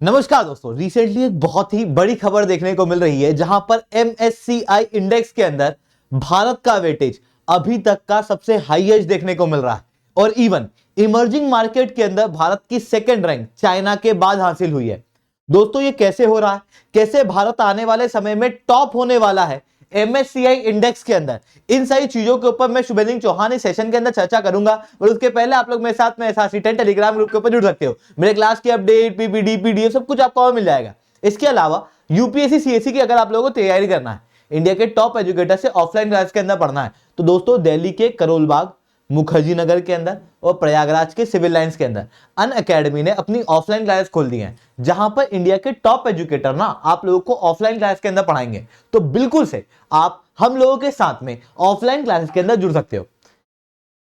नमस्कार दोस्तों, रिसेंटली एक बहुत ही बड़ी खबर देखने को मिल रही है जहां पर MSCI इंडेक्स के अंदर भारत का वेटेज अभी तक का सबसे हाईएस्ट देखने को मिल रहा है और इवन इमर्जिंग मार्केट के अंदर भारत की सेकंड रैंक चाइना के बाद हासिल हुई है। दोस्तों, ये कैसे हो रहा है, कैसे भारत आने वाले समय में टॉप होने वाला है MSCI इंडेक्स के अंदर, इन सारी चीजों के ऊपर मैं शुभेंद्र चौहान इस सेशन के अंदर चर्चा करूंगा। और उसके पहले आप लोग मेरे साथ में SRC10 टेलीग्राम ग्रुप के ऊपर जुड़ सकते हो। मेरे क्लास की अपडेट, पीपीडी, पीडीएफ सब कुछ आपको मिल जाएगा। इसके अलावा यूपीएससी सीएससी की अगर आप लोगों को तैयारी करना है, इंडिया के टॉप एजुकेटर से ऑफलाइन क्लास के अंदर पढ़ना है, तो दोस्तों दिल्ली के करोल बाग, मुखर्जी नगर के अंदर और प्रयागराज के सिविल लाइंस के अंदर अन अकेडमी ने अपनी ऑफलाइन क्लास खोल दी है, जहां पर इंडिया के टॉप एजुकेटर ना आप लोगों को ऑफलाइन क्लास के अंदर पढ़ाएंगे। तो बिल्कुल से आप हम लोगों के साथ में ऑफलाइन क्लास के अंदर जुड़ सकते हो।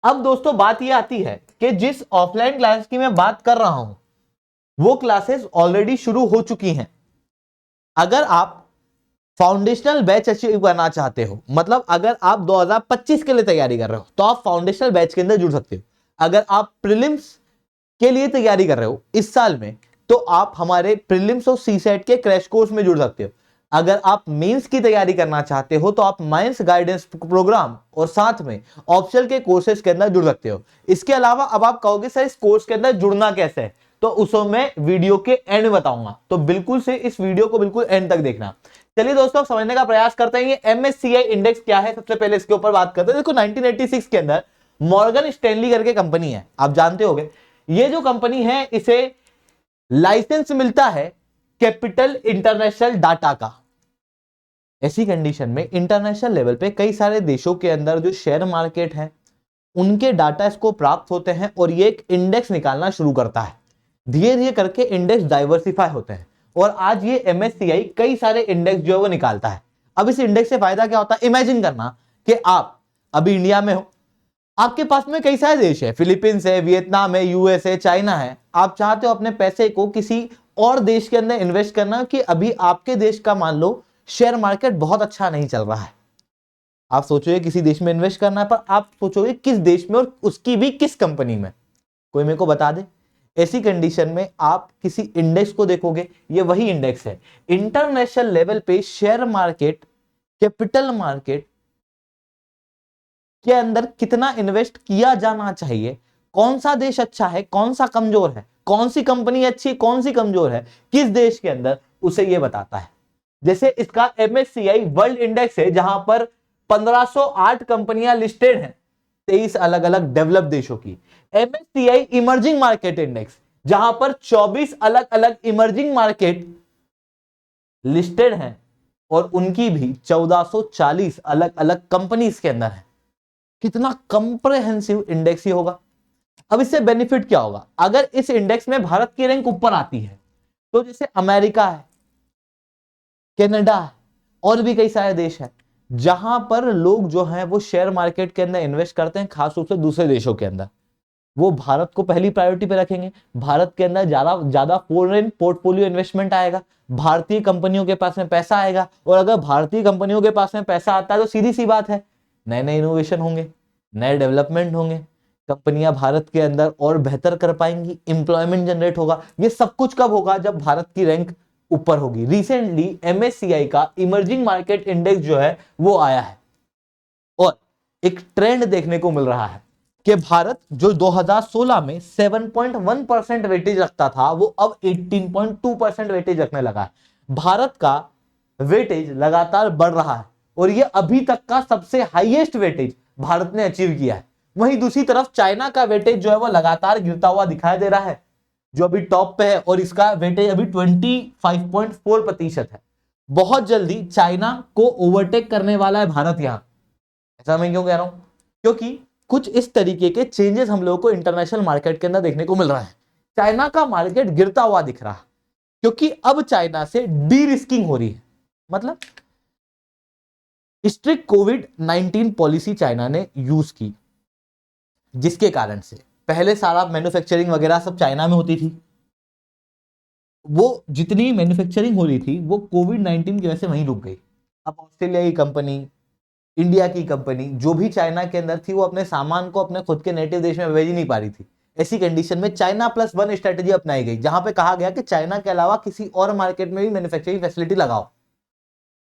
अब दोस्तों बात यह आती है कि जिस ऑफलाइन क्लास की मैं बात कर रहा हूं वो क्लासेस ऑलरेडी शुरू हो चुकी हैं। अगर आप फाउंडेशनल बैच अचीव करना चाहते हो, मतलब अगर आप 2025 के लिए तैयारी कर रहे हो, तो आप फाउंडेशनल बैच के अंदर जुड़ सकते हो। अगर आप प्रीलिम्स के लिए तैयारी कर रहे हो इस साल में, तो आप हमारे प्रीलिम्स और सीसेट के क्रैश कोर्स में जुड़ सकते हो। अगर आप मेंस की तैयारी करना चाहते हो तो आप माइंस गाइडेंस प्रोग्राम और साथ में ऑप्शनल के कोर्सेज के अंदर जुड़ सकते हो। इसके अलावा अब आप कहोगे सर इस कोर्स के अंदर जुड़ना कैसे है, तो उसको मैं वीडियो के एंड में बताऊंगा, तो बिल्कुल से इस वीडियो को बिल्कुल एंड तक देखना। चलिए दोस्तों, समझने का प्रयास करते हैं ये MSCI इंडेक्स क्या है। सबसे पहले इसके ऊपर बात करते हैं। देखो 1986 के अंदर मॉर्गन स्टैनली करके कंपनी है, आप जानते होंगे। ये जो कंपनी है इसे लाइसेंस मिलता है कैपिटल इंटरनेशनल डाटा का। ऐसी कंडीशन में इंटरनेशनल लेवल पे कई सारे देशों के अंदर जो शेयर मार्केट है उनके डाटा इसको प्राप्त होते हैं और ये एक इंडेक्स निकालना शुरू करता है। धीरे धीरे करके इंडेक्स डाइवर्सिफाई होते हैं और आज ये MSCI कई सारे इंडेक्स जो है वो निकालता है। अब इस इंडेक्स से फायदा क्या होता है, इमेजिन करना कि आप अभी इंडिया में हो, आपके पास में कई सारे देश है, फिलीपींस है, वियतनाम है, यूएस है, चाइना है। आप चाहते हो अपने पैसे को किसी और देश के अंदर इन्वेस्ट करना कि अभी आपके देश का मान लो शेयर मार्केट बहुत अच्छा नहीं चल रहा है। आप सोचोगे किसी देश में इन्वेस्ट करना है, पर आप सोचोगे किस देश में और उसकी भी किस कंपनी में, कोई मेरे को बता दे। ऐसी कंडीशन में आप किसी इंडेक्स को देखोगे, ये वही इंडेक्स है। इंटरनेशनल लेवल पे शेयर मार्केट, कैपिटल मार्केट के अंदर कितना इन्वेस्ट किया जाना चाहिए, कौन सा देश अच्छा है, कौन सा कमजोर है, कौन सी कंपनी अच्छी, कौन सी कमजोर है किस देश के अंदर, उसे यह बताता है। जैसे इसका MSCI वर्ल्ड इंडेक्स है जहां पर 1508 कंपनियां लिस्टेड हैं 23 अलग अलग डेवलप देशों की। MSCI इमर्जिंग मार्केट इंडेक्स जहां पर 24 अलग अलग इमर्जिंग मार्केट लिस्टेड हैं और उनकी भी 1440 अलग अलग कंपनीज के अंदर है। कितना कंप्रेहेंसिव इंडेक्स ही होगा। अब इससे बेनिफिट क्या होगा, अगर इस इंडेक्स में भारत की रैंक ऊपर आती है तो जैसे अमेरिका है, कनाडा है और भी कई सारे देश हैं जहां पर लोग जो हैं वो शेयर मार्केट के अंदर इन्वेस्ट करते हैं, खास रूप से दूसरे देशों के अंदर, वो भारत को पहली प्रायोरिटी पे रखेंगे। भारत के अंदर ज्यादा ज्यादा फॉरेन पोर्टफोलियो इन्वेस्टमेंट आएगा, भारतीय कंपनियों के पास में पैसा आएगा। और अगर भारतीय कंपनियों के पास में पैसा आता है तो सीधी सी बात है, नए नए इनोवेशन होंगे, नए डेवलपमेंट होंगे, कंपनियां भारत के अंदर और बेहतर कर पाएंगी, इंप्लॉयमेंट जनरेट होगा। ये सब कुछ कब होगा, जब भारत की रैंक ऊपर होगी। रिसेंटली MSCI का इमर्जिंग मार्केट इंडेक्स जो है वो आया है और एक ट्रेंड देखने को मिल रहा है कि भारत जो 2016 में 7.1% वेटेज रखता था वो अब 18.2% वेटेज रखने लगा है। भारत का वेटेज लगातार बढ़ रहा है और ये अभी तक का सबसे हाईएस्ट वेटेज भारत ने अचीव किया है। वहीं दूसरी तरफ चाइना का वेटेज जो है वो लगातार गिरता हुआ दिखाई दे रहा है, जो अभी टॉप पे है और इसका वेटेज अभी 25.4% है। बहुत जल्दी चाइना को ओवरटेक करने वाला है भारत यहां। ऐसा मैं क्यों कह रहा हूं, क्योंकि कुछ इस तरीके के चेंजेस हम लोगों को इंटरनेशनल मार्केट के अंदर देखने को मिल रहा है। चाइना का मार्केट गिरता हुआ दिख रहा है क्योंकि अब चाइना से डी रिस्किंग हो रही है। मतलब स्ट्रिक्ट कोविड-19 पॉलिसी चाइना ने यूज की, जिसके कारण से पहले सारा मैन्युफैक्चरिंग वगैरह सब चाइना में होती थी। वो जितनी मैन्युफैक्चरिंग हो रही थी वो कोविड-19 की वजह से वहीं रुक गई। अब ऑस्ट्रेलिया की कंपनी, इंडिया की कंपनी जो भी चाइना के अंदर थी वो अपने सामान को अपने खुद के नेटिव देश में भेज ही नहीं पा रही थी। ऐसी कंडीशन में चाइना प्लस वन स्ट्रेटेजी अपनाई गई, जहां पे कहा गया कि चाइना के अलावा किसी और मार्केट में भी मैन्युफैक्चरिंग फैसिलिटी लगाओ।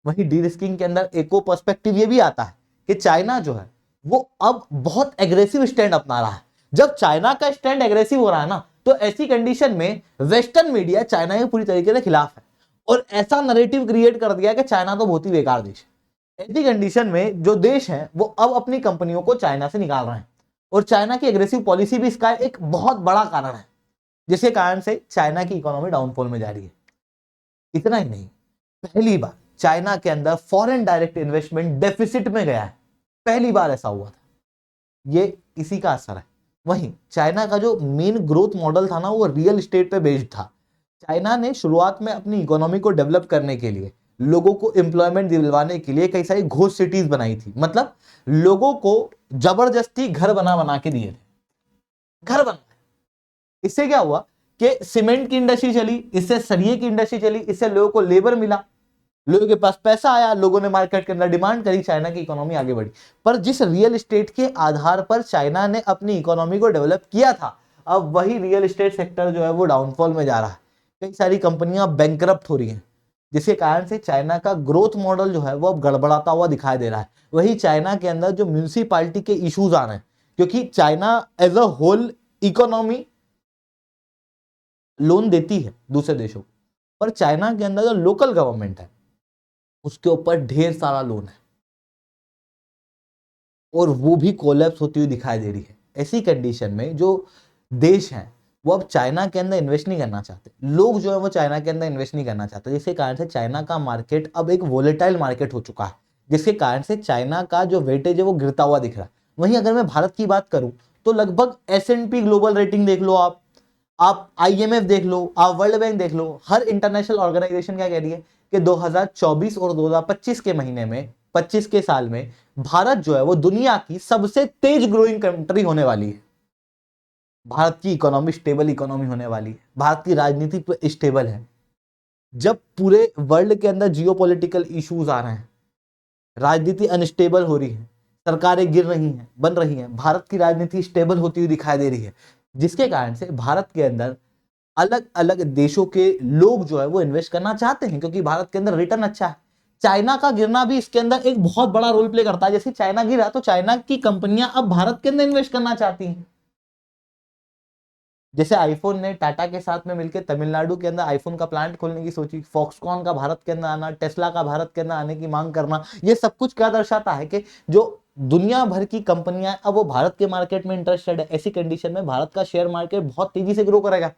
वहीं डी रिस्किंग के अंदर एको पर्सपेक्टिव ये भी आता है कि चाइना जो है वो अब बहुत एग्रेसिव स्टैंड अपना रहा है। जब चाइना का स्टैंड एग्रेसिव हो रहा है ना, तो ऐसी कंडीशन में वेस्टर्न मीडिया चाइना के पूरी तरीके से खिलाफ है और ऐसा नरेटिव क्रिएट कर दिया कि चाइना तो बहुत ही बेकार देश है। ऐसी कंडीशन में जो देश है वो अब अपनी कंपनियों को चाइना से निकाल रहे हैं और चाइना की एग्रेसिव पॉलिसी भी इसका एक बहुत बड़ा कारण है, जिसके कारण से चाइना की इकोनॉमी डाउनफॉल में जा रही है। इतना ही नहीं, पहली बार चाइना के अंदर फॉरेन डायरेक्ट इन्वेस्टमेंट डेफिसिट में गया है, पहली बार ऐसा हुआ था। ये इसी का असर है। वहीं चाइना का जो मेन ग्रोथ मॉडल था ना, वो रियल एस्टेट पे बेस्ड था। चाइना ने शुरुआत में अपनी इकोनॉमी को डेवलप करने के लिए, लोगों को एम्प्लॉयमेंट दिलवाने के लिए कई सारी घोस्ट सिटीज बनाई थी। मतलब लोगों को जबरदस्ती घर बना बना के दिए थे, घर बना। इससे क्या हुआ कि सीमेंट की इंडस्ट्री चली, इससे सरिये की इंडस्ट्री चली, इससे लोगों को लेबर मिला, लोगों के पास पैसा आया, लोगों ने मार्केट के अंदर डिमांड करी, चाइना की इकोनॉमी आगे बढ़ी। पर जिस रियल एस्टेट के आधार पर चाइना ने अपनी इकोनॉमी को डेवलप किया था, अब वही रियल एस्टेट सेक्टर जो है वो डाउनफॉल में जा रहा है। कई सारी कंपनियां बैंकरप्ट हो रही हैं, जिसके कारण से चाइना का ग्रोथ मॉडल जो है वो अब गड़बड़ाता हुआ दिखाई दे रहा है। वही चाइना के अंदर जो म्यूनिसिपालिटी के इश्यूज आ रहे हैं, क्योंकि China as a whole economy loan देती है दूसरे देशों को, पर चाइना के अंदर जो लोकल गवर्नमेंट है उसके ऊपर ढेर सारा लोन है और वो भी कोलैप्स होती हुई दिखाई दे रही है। ऐसी कंडीशन में जो देश हैं वो अब चाइना के अंदर इन्वेस्ट नहीं करना चाहते, लोग जो है वो चाइना के अंदर इन्वेस्ट नहीं करना चाहते, जिसके कारण से चाइना का मार्केट अब एक वोलेटाइल मार्केट हो चुका है, जिसके कारण से चाइना का जो वेटेज है वो गिरता हुआ दिख रहा है। वहीं अगर मैं भारत की बात करूं तो लगभग S&P ग्लोबल रेटिंग देख लो, आप IMF देख लो, आप वर्ल्ड बैंक देख लो, हर इंटरनेशनल ऑर्गेनाइजेशन क्या कह रही है कि 2024 और 2025 के महीने में, 25 के साल में भारत जो है वो दुनिया की सबसे तेज ग्रोइंग कंट्री होने वाली है। भारत की इकोनॉमी स्टेबल इकोनॉमी होने वाली है, भारत की राजनीति स्टेबल है। जब पूरे वर्ल्ड के अंदर जियोपॉलिटिकल इश्यूज आ रहे हैं, राजनीति अनस्टेबल हो रही है, सरकारें गिर रही हैं, बन रही हैं, भारत की राजनीति स्टेबल होती हुई दिखाई दे रही है, जिसके कारण से भारत के अंदर अलग अलग देशों के लोग जो है वो इन्वेस्ट करना चाहते हैं, क्योंकि भारत के अंदर रिटर्न अच्छा है। चाइना का गिरना भी इसके अंदर एक बहुत बड़ा रोल प्ले करता है। जैसे चाइना गिरा तो चाइना की कंपनियां अब भारत के अंदर इन्वेस्ट करना चाहती हैं। जैसे आईफोन ने टाटा के साथ में मिलकर तमिलनाडु के अंदर आईफोन का प्लांट खोलने की सोची, फॉक्सकॉन का भारत के अंदर आना, टेस्ला का भारत के अंदर आने की मांग करना, ये सब कुछ क्या दर्शाता है कि जो दुनिया भर की कंपनियां अब वो भारत के मार्केट में इंटरेस्टेड है। ऐसी कंडीशन में भारत का शेयर मार्केट बहुत तेजी से ग्रो करेगा।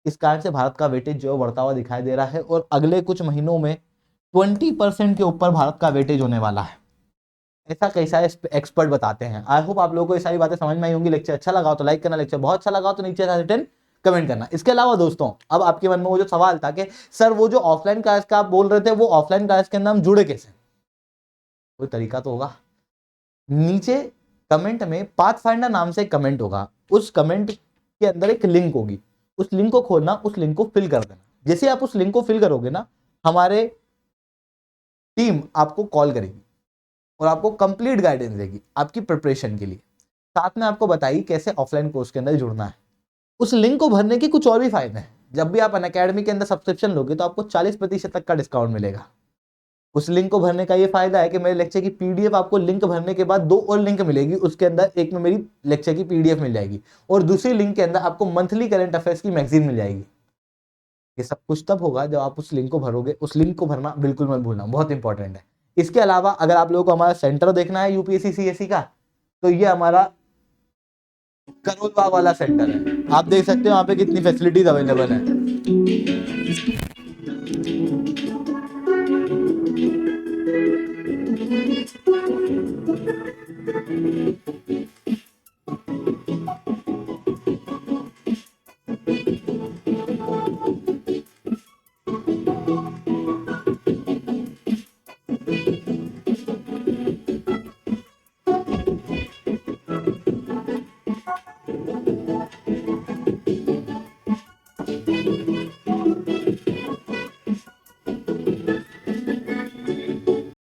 इस कारण से भारत का वेटेज जो है बढ़ता हुआ दिखाई दे रहा है और अगले कुछ महीनों में 20% के ऊपर भारत का वेटेज होने वाला है, ऐसा कई सारे एक्सपर्ट बताते हैं। आई होप आप लोगों को ये सारी बातें समझ में आई होंगी। लेक्चर अच्छा लगा हो तो लाइक करना, लेक्चर बहुत अच्छा लगा हो तो नीचे रिटर्न कमेंट करना। इसके अलावा दोस्तों, अब आपके मन में वो जो सवाल था कि सर वो जो ऑफलाइन क्लास का आप बोल रहे थे, वो ऑफलाइन क्लास के अंदर हम जुड़े कैसे, कोई तरीका तो होगा। नीचे कमेंट में पाथफाइंडर नाम से कमेंट होगा, उस कमेंट के अंदर एक लिंक होगी, उस लिंक को खोलना, उस लिंक को फिल कर देना। जैसे आप उस लिंक को फिल करोगे ना, हमारे टीम आपको कॉल करेगी और आपको कंप्लीट गाइडेंस देगी आपकी प्रिपरेशन के लिए, साथ में आपको बताइए कैसे ऑफलाइन कोर्स के अंदर जुड़ना है। उस लिंक को भरने के कुछ और भी फायदे हैं। जब भी आप अनअकैडमी के अंदर सब्सक्रिप्शन लोगे तो आपको 40% तक का डिस्काउंट मिलेगा। उस लिंक को भरने का ये फायदा है कि मेरे लेक्चर की पीडीएफ आपको लिंक भरने के बाद 2 और लिंक मिलेगी, उसके अंदर एक में मेरी लेक्चर की पीडीएफ मिल जाएगी और दूसरी लिंक के अंदर आपको मंथली करंट अफेयर्स की मैगजीन मिल जाएगी। ये सब कुछ तब होगा जब आप उस लिंक को भरोगे। उस लिंक को भरना बिल्कुल मत भूलना, बहुत इंपॉर्टेंट है। इसके अलावा अगर आप लोगों को हमारा सेंटर देखना है यूपीएससी सीएससी का, तो ये हमारा करोल बाग वाला सेंटर है। आप देख सकते हो वहां पे कितनी फैसिलिटीज अवेलेबल है।